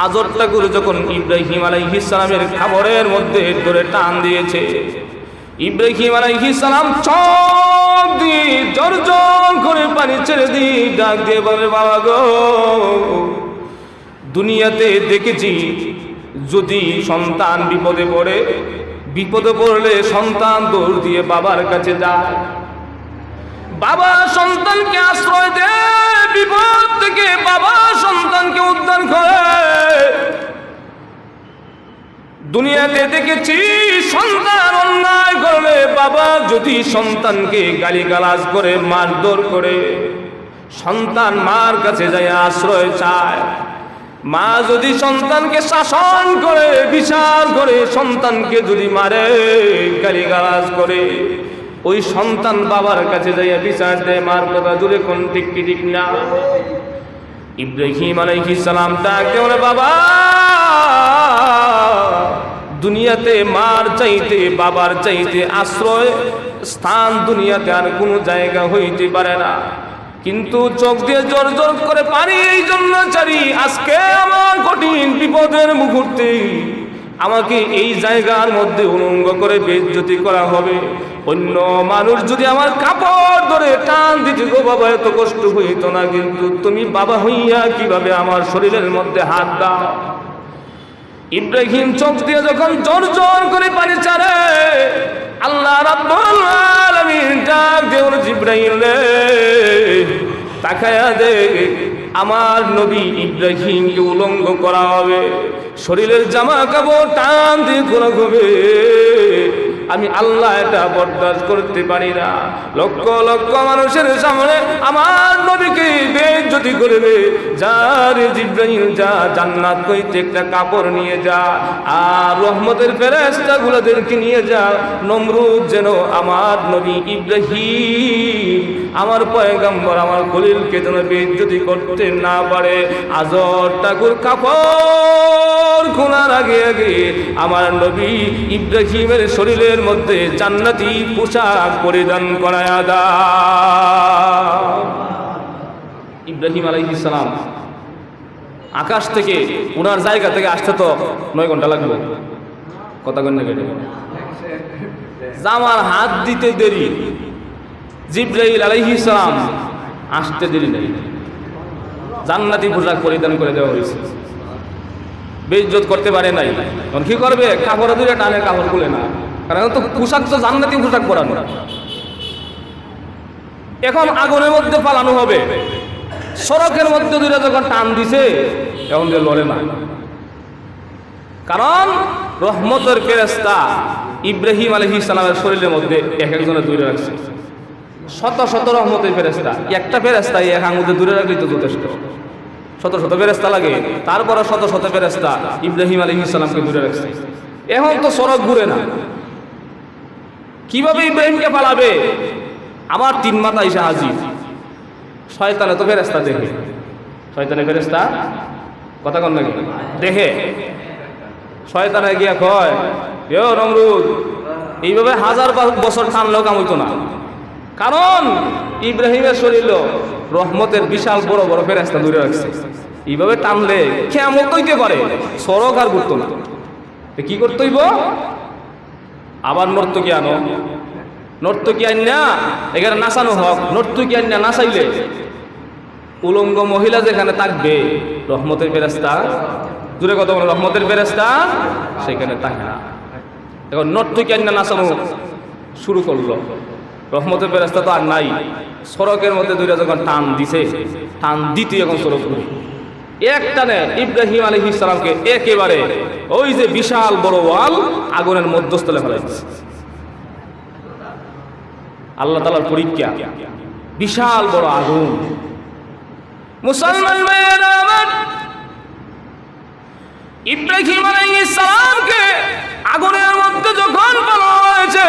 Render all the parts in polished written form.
আজরটা করে যখন ইব্রাহিম আলাইহিস সালামের খাবারের মধ্যে ধরে টান দিয়েছে, ইব্রাহিম আলাইহিস সালাম চোখ দিয়ে জর্জর করে পানি ছেড়ে দিয়ে ডাক দিয়ে বলে, বাবা গো, দুনিয়াতে দেখেছি যদি সন্তান বিপদে পড়লে সন্তান দৌড় দিয়ে বাবার কাছে যায়, বাবা সন্তানকে আশ্রয় দেয়, বিপদ থেকে বাবা সন্তানকে উদ্ধার করে। দুনিয়াতে দেখেছি সন্তান অন্যায় করলে বাবা যদি সন্তানকে গালিগালাজ করে মারধর করে, সন্তান মার কাছে যায় আশ্রয় চায়, মা যদি সন্তানকে শাসন করে বিচার করে, সন্তানকে যদি মারে গালিগালাজ করে, ওই সন্তান বাবার কাছে যাইয়া বিচার দেয়। মার কথা দূরে কোন ঠিক কি ঠিক না? ইব্রাহিম আলাইহিস সালাম ডাকতে বলে, বাবা, দুনিয়াতে মার চাইতে বাবার চাইতে আশ্রয় স্থান দুনিয়াতে আর কোনো জায়গা হইতে পারে না, কিন্তু চোখ দিয়ে জোর জোর করে পানি এই জন্য চারি, আজকে আমার কঠিন বিপদের মুহূর্তে আমাকে এই জায়গার মধ্যে উলঙ্গ করে বেইজ্জতি করা হবে। অন্য মানুষ যদি আমার কাপড় ধরে টান দিতে, গো বাবা এত কষ্ট হইতো না, কিন্তু তুমি বাবা হইয়া কিভাবে আমার শরীরের মধ্যে হাত দাও? ইব্রাহিম চোখ দিয়ে যখন জোর জোর করে পানি ছাড়ে, আল্লাহ রাব্বুল আলামিন ডাক দিয়ে বলে, জিবরাইল রে তাকায়া দে, আমার নবী ইব্রাহিমকে উলঙ্গ করা হবে, শরীরের জামা কাপড় টান দিয়ে খোলা হবে। আমি আল্লাহ এটা বরদাস্ত করতে পারি না। লক্ষ লক্ষ মানুষের সামনে আমার নবীকে বেইজ্জতি করবে। যা রে জিবরাইল যা, জান্নাত হইতে একটা কাপড় নিয়ে যা, আর রহমতের ফেরেশতাগুলোদেরকে নিয়ে যা, নমরুদ যেন আমার নবী ইব্রাহিম, আমার পয়গম্বর, আমার খলিলকে যেন বেইজ্জতি করতে না পারে। আজর ঠাকুর কাপড় খোলার আগে আগে আমার নবী ইব্রাহিমের শরীরের মধ্যে জান্নাতি পোশাক পরিধান করায়া দাও। ইব্রাহিম আলাইহিস সালাম আকাশ থেকে ওনার জায়গা থেকে আসতে তো 9 ঘন্টা লাগবে। কথা কন না কেটে জামার হাত দিতে দেরি, জিবরাইল আলাইহিস সালাম আসতে দেরি নেই, জান্নাতি পোশাক পরিধান করে দেওয়া হয়েছে। বেইজ্জত করতে পারে নাই, তখন কি করবে? কাপড় ধরে টানে, কাপড় খুলে না, কারণ তো পোশাক তো জান্নাতি পোশাক পরানো। এখন আগুনের মধ্যে পালানো হবে, সড়কের মধ্যে দুইটা যখন টান দিছে এখন যে লড়ে না, কারণ রহমতের ফেরেশতা ইব্রাহিম আলাইহিস সালামের শরীরের মধ্যে এক একজনের দূরে রাখছে। শত শত রহমতের ফেরেশতা, একটা ফেরেশতা এক আঙুলে দূরে রাখলেই তো যথেষ্ট। শত শত ফেরেশতা লাগে, তারপরে শত শত ফেরেশতা ইব্রাহিম আলাইহিস সালামকে দূরে রাখছে। এখন তো সড়ক ঘুরে না, কিভাবে ইব্রাহিমকে পালাবে? আমার 3 মাথা এসে হাজির। শয়তানে তো ফেরেশতা দেখে, শয়তানে ফেরেশতা কথা কন নাকি দেখে, শয়তানে গিয়া কয়, এ নমরুদ, এইভাবে 1000 বছর টানলেও কাম হইতো না, কারণ ইব্রাহিমের শরীর রহমতের বিশাল বড় বড় ফেরেশতা দূরে রাখছে। এইভাবে টানলে কিয়ামত হইতে পারে, সড়ক আর ঘুরতো না। কি করতে হইব? আবার নর্তকী আনো, নর্তকী আইনা এখানে নাচানো হোক, নর্তকী আইনা নাচাইলে উলঙ্গ মহিলা যেখানে থাকবে রহমতের ফেরেশতা, দূরে কত রহমতের ফেরেশতা সেখানে থাকে না। এখন নর্তকী আইনা নাচানো শুরু করলো, রহমতের ফেরেশতা তো আর নাই। সড়কের মধ্যে দুইটা যখন টান দিছে, টান দিতে এখন সড়ক ঘুরে এক টানে ইব্রাহিম আলাইহিস সালামকে একেবারে ওই যে বিশাল বড় ওয়াল আগুনের মধ্যস্থলে ফেলে দিচ্ছে। আল্লাহ তাআলার পরীক্ষা, বিশাল বড় আগুন। মুসলমান ভাইয়েরা আমার, ইব্রাহিম আলাইহিস সালামকে আগুনের মধ্যে যখন ফেলা হয়েছে,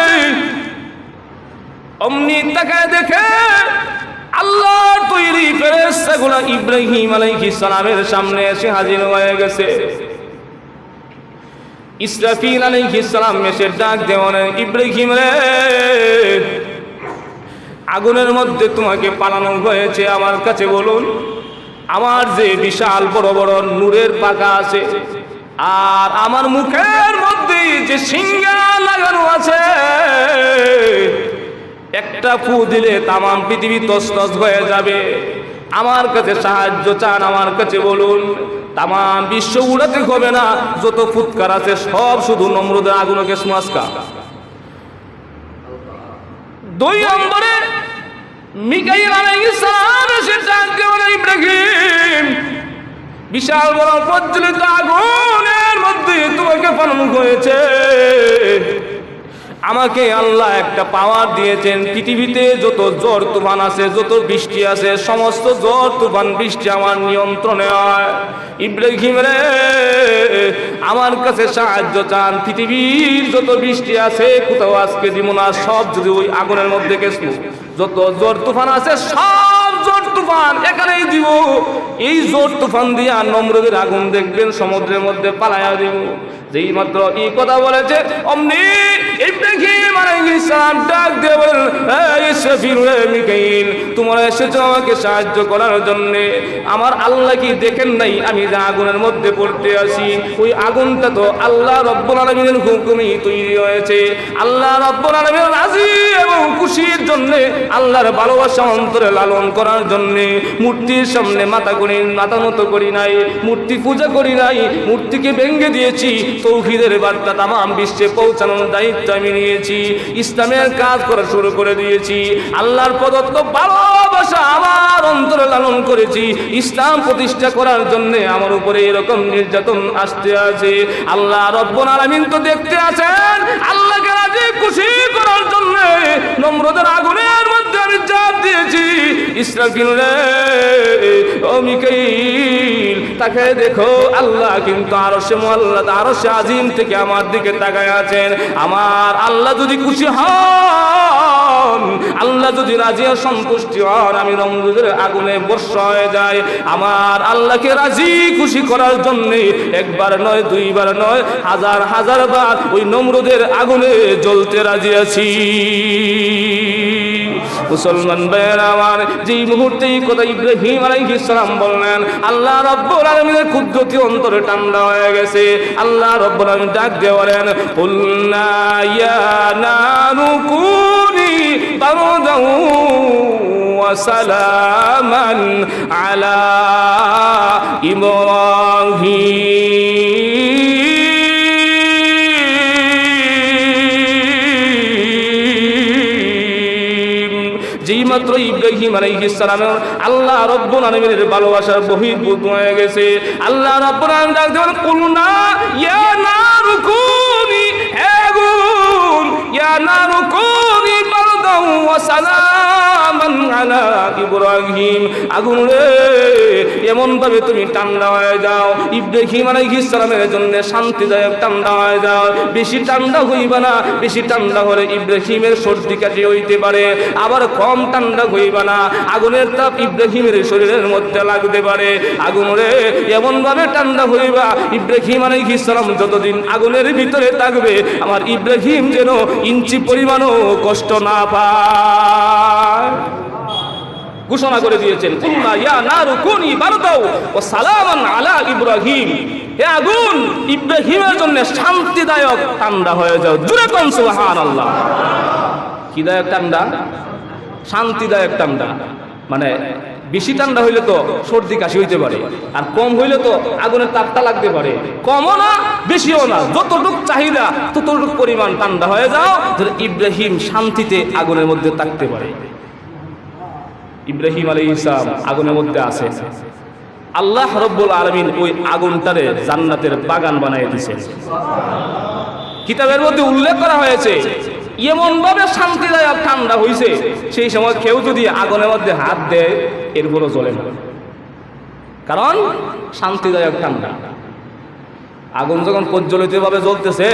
অমনি তাকায় দেখে আল্লাহর তৈরি ফেরেশতাগুলো ইব্রাহিম আলাইহিস সালামের সামনে এসে হাজির হয়ে গেছে। ইসরাফিল আলাইহিস সালাম এসে ডাক দেওয়ান, ইব্রাহিম রে, আগুনের মধ্যে তোমাকে পালানো হয়েছে, আমার কাছে বলুন আমার যে বিশাল বড় বড় নূরের পাখা আছে, আর আমার মুখের মধ্যে যে সিংহা লাগানো আছে, একটা ফু দিলে তামাম পৃথিবী তছনছ হয়ে যাবে। আমার কাছে সাহায্য চান, আমার কাছে বলুন, তামাম বিশ্ব উড়াতে হবে না, যত ফুৎকার আছে সব শুধু নমরুদের আগুনকে সমাজকা। 2 নম্বরে মিকাইল আলাইহিস সালাম এসে ডাকতে বলে, ইব্রাহিম, বিশাল বড় প্রজ্বলিত আগুনের মধ্যে তোমাকে পালন করেছে। আমাকে আল্লাহ একটা পাওয়ার দিয়েছেন, পৃথিবীতে যত ঝড় তুফান আছে, যত বৃষ্টি আছে, সমস্ত ঝড় তুফান বৃষ্টি আমার নিয়ন্ত্রণে হয়। ইব্রাহিম রে, আমার কাছে সাহায্য চান, পৃথিবীর যত বৃষ্টি আছে কোথাও আজকে দিব না, সব যদি ওই আগুনের মধ্যে গেছিল, যত ঝড় তুফান আছে সব ঝড় তুফান এখানেই দিব। এই ঝড় তুফান দিয়া নমরুদের আগুন দেখবেন সমুদ্রের মধ্যে পালাইয়া দিব। যেই মাত্র এই কথা বলেছে, অমনি ইব্রাহিম আলাইহিস সালাম ডাক দিয়ে বলেন, মিকাইল, তোমরা এসেছো আমাকে সাহায্য করার জন্য। আমার আল্লাহ কি দেখেন নাই আমি যে আগুনের মধ্যে পড়তে আসি? ওই আগুনটা তো আল্লাহ রব্বুল আলামিনের হুকুমেই তৈরি হয়েছে। আল্লাহ রব্বুল আলামিন রাজি এবং খুশির জন্য, আল্লাহর ভালোবাসা অন্তরে লালন করার জন্য মূর্তির সামনে মাথা নত করি নাই, মূর্তি পূজা করি নাই, মূর্তিকে ভেঙে দিয়েছি। তৌহিদের বার্তা তামাম বিশ্বে পৌঁছানোর দায়িত্ব আমি নিয়েছি, ইসলামের কাজ করা শুরু করে দিয়েছি। আল্লাহর প্রদত্ত ভালোবাসা আমার অন্তরে লালন করেছি। ইসলাম প্রতিষ্ঠা করার জন্য আমার উপরে এরকম নির্যাতন আসতে আছে। আল্লাহ রব্বুল আলামিন তো দেখতে আছেন। আল্লাহকে রাজি খুশি করার জন্য নমরুদের আগুনের মধ্যে আমি জাপ দিয়েছি। ইসরাফিল রে, ও মিকাইল, তাকে দেখো, আল্লাহ কিন্তু আরশে মুআল্লাত, আরশে আজিম থেকে আমার দিকে তাকায় আছেন। আমার আল্লাহ যদি খুশি হন, আল্লাহ যদি রাজি ও সন্তুষ্টি হন, আমি নমরুদের আগুনে বর্ষা হয়ে যাই। আমার আল্লাহকে রাজি খুশি করার জন্য একবার নয়, 2 বার নয়, হাজার হাজার বার ওই নমরুদের আগুনে জ্বলতে রাজি আছি। মুসলমান ভাইয়েরা আমার, যেই মুহূর্তে এই কথা ইব্রাহিম আলাইহিস সালাম বললেন, আল্লাহ রাব্বুল আলামিনের কুদরতি অন্তরে ঠান্ডা হয়ে গেছে। আল্লাহ রাব্বুল আলামিন ডাক দিয়ে বলেন, কুলনা ইয়া নারু কুনি বারদাও ওয়া সালামান আলা ইব্রাহিম। যেই মাত্র ইব্রাহিম আলাইহিস সালামের আল্লাহ রাব্বুল আলামিনের ভালোবাসার বহির্ভূত হয়ে গেছে, আল্লাহ রাব্বুল আলামিন ডাক দেন, কুলনা ইয়া নারু কুনি, হে আগুন, ইয়া নারু কুনি বারদাও ওয়া সালামান আলা ইব্রাহিম। আগুন রে, এমন ভাবে তুমি ঠান্ডা হয়ে যাও, ইব্রাহিম আলাইহিস সালামের জন্য শান্তিদায়ক ঠান্ডা হয়ে যাও। বেশি ঠান্ডা হইবা না, বেশি ঠান্ডা হলে ইব্রাহিমের সর্দি কাশি হইতে পারে। আবার কম ঠান্ডা হইবা না, আগুনের তাপ ইব্রাহিমের শরীরের মধ্যে লাগতে পারে। আগুন রে, এমন ভাবে ঠান্ডা হইবা, ইব্রাহিম আলাইহিস সালাম যতদিন আগুনের ভিতরে থাকবে, আমার ইব্রাহিম যেন ইঞ্চি পরিমাণও কষ্ট না পায়। ঘোষণা করে দিয়েছেন, কুলনা ইয়া নারু কুনি বারদাও ওয়া সালামান আলা ইব্রাহিম। হে আগুন, ইব্রাহিমের জন্য শান্তিদায়ক ঠান্ডা হয়ে যাও। জোরে কোন সুবহানাল্লাহ। কি দায়ক ঠান্ডা? শান্তিদায়ক ঠান্ডা। মানে বেশি ঠান্ডা হইলে তো সর্দি কাশি হইতে পারে, আর কম হইলে তো আগুনের তাপটা লাগতে পারে। কমও না, বেশিও না, যতটুক চাহিদা ততটুক পরিমাণ ঠান্ডা হয়ে যাও, যাতে ইব্রাহিম শান্তিতে আগুনের মধ্যে থাকতে পারে। ইব্রাহিম আলাইহিস সালাম আগুনের মধ্যে আছে। আল্লাহ রাব্বুল আলামিন ওই আগুনটারে জান্নাতের বাগান বানায় দিয়েছেন। কিতাবের মধ্যে উল্লেখ করা হয়েছে, এমন ভাবে শান্তিদায়ক ঠান্ডা হইছে, সেই সময় কেউ যদি আগুনের মধ্যে হাত দেয় এরপরও জ্বলে না, কারণ শান্তিদায়ক ঠান্ডা। আগুন যখন প্রজ্বলিত ভাবে জ্বলতেছে,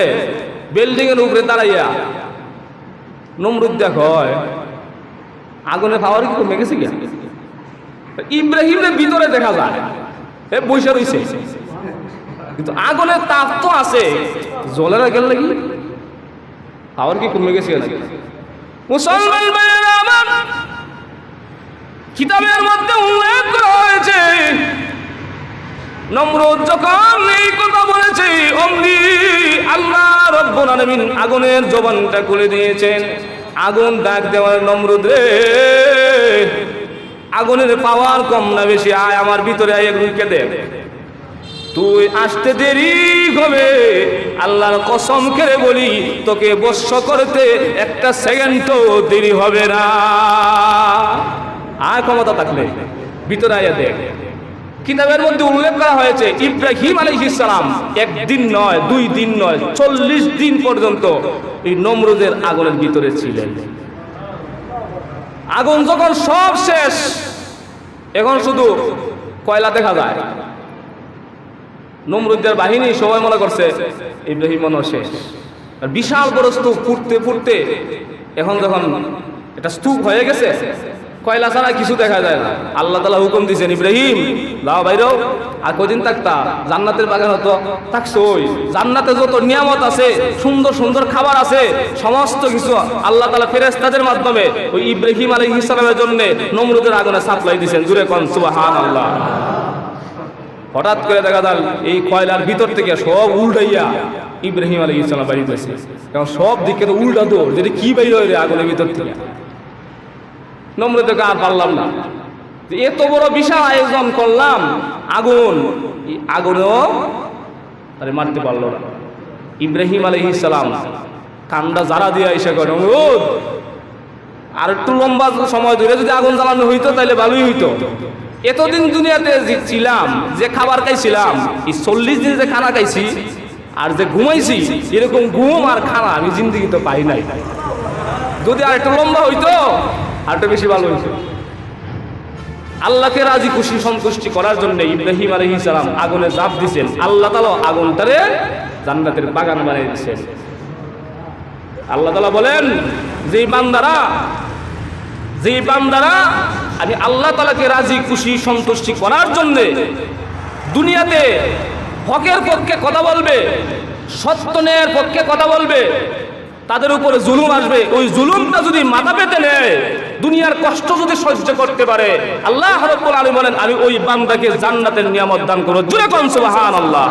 বিল্ডিং এর উপরে দাঁড়াইয়া নমরুদ দেখো আগুনের পাওয়ার কি কমে গেছে কি? ইব্রাহিমের ভিতরে দেখা যায় বৈশা রয়েছে, কিন্তু আগুনের তাপ তো আছে, জ্বলে না গেল নাকি পাওয়ার কি কমে গেছে? মুসলমান ভাইয়েরা আমার, কিতাবের মধ্যে উল্লেখ করা হয়েছে, নমরুদ যখন এই কথা বলেছে অমনি আল্লাহ রব্বুল আলামিন আগুনের জবানটা খুলে দিয়েছেন। আগুন ডাক দেওয়ার, নমরুদ রে, আগুনের পাওয়ার কম না বেশি, আয় আমার ভিতরে আয়, ঢুকে দে, তুই আসতে দেরি হবে, আল্লাহর কসম করে বলি তোকে বশ্য করতে একটা সেকেন্ডও দেরি হবে না। আয় ক্ষমতা থাকলে ভিতরে আয় দেখ। কিতাবের মধ্যে উল্লেখ করা হয়েছে ইব্রাহিম আলাইহিস সালাম একদিন নয়, 2 দিন নয়, 40 দিন পর্যন্ত এই নমরুদের আগুনের ভিতরে ছিলেন। আগুন যখন সব শেষ, এখন শুধু কয়লা দেখা যায়। নমরুদের বাহিনী সবাই মনে করছে ইব্রাহিম মনে শেষ। আর বিশাল বড় স্তূপ ফুটতে ফুটতে এখন যখন এটা স্তূপ হয়ে গেছে, কয়লা ছাড়া কিছু দেখা যায় না। আল্লাহ তাআলা হুকুম দিয়েছেন, ইব্রাহিম লাও বাইরো, আর কদিন থাকতা, জান্নাতের বাগান হতো থাকছো, ওই জান্নাতে যত নিয়ামত আছে, সুন্দর সুন্দর খাবার আছে, সমস্ত কিছু আল্লাহ তাআলা ফেরেশতাদের মাধ্যমে ওই ইব্রাহিম আলাইহিস সালামের জন্য নমরুদের আগুনে সাপ্লাই দিয়েছেন। জুরে কোন সুবহানাল্লাহ। হঠাৎ করে দেখা যায় এই কয়লার ভিতর থেকে সব উল্টাইয়া ইব্রাহিম আলাইহিস সালাম বাইরে গেছে। কারণ সব দিকে তো উল্টা দৌড়, যেটা কি বাইরে হয় রে আগুনের ভিতর থেকে। নমরুদকে আর পারলাম না, এত বড় বিশাল আয়োজন করলাম, আগুনও আরে মারতে পারলো না। ইব্রাহিম আলাইহিস সালাম কান্ডা জারা দিয়ে এসে কয়, নমরুদ আর একটু লম্বা সময় ধরে যদি আগুন জ্বালানো হইতো তাহলে ভালোই হইতো। এতদিন দুনিয়াতে ছিলাম, যে খাবার খাইছিলাম, এই 40 দিন যে খানা খাইছি আর যে ঘুমাইছি, এরকম ঘুম আর খানা আমি জিন্দেগিতে পাই নাই। যদি আর একটু লম্বা হইতো আর একটু বেশি ভালো হইতো। আল্লাহকে রাজি খুশি সন্তুষ্টি করার জন্য ইব্রাহিম আলাইহিস সালাম আগুনে ঝাঁপ দিয়েছেন। আল্লাহ তাআলা আগুনটারে জান্নাতের বাগান বানিয়ে দিয়েছেন। আল্লাহ তাআলা বলেন, যে বান্দারা আমি আল্লাহ তাআলাকে রাজি খুশি সন্তুষ্টি করার জন্য দুনিয়াতে হকের পক্ষে কথা বলবে, সত্য ন্যায়ের পক্ষে কথা বলবে, তাদের উপরে জুলুম আসবে, ওই জুলুমটা যদি মাথা পেতে নেয়, দুনিয়ার কষ্ট যদি সহ্য করতে পারে, আল্লাহ রাব্বুল আলামিন বলেন আমি ওই বান্দাকে জান্নাতের নিয়ামত দান করব। জোরে কোন সুবহানাল্লাহ।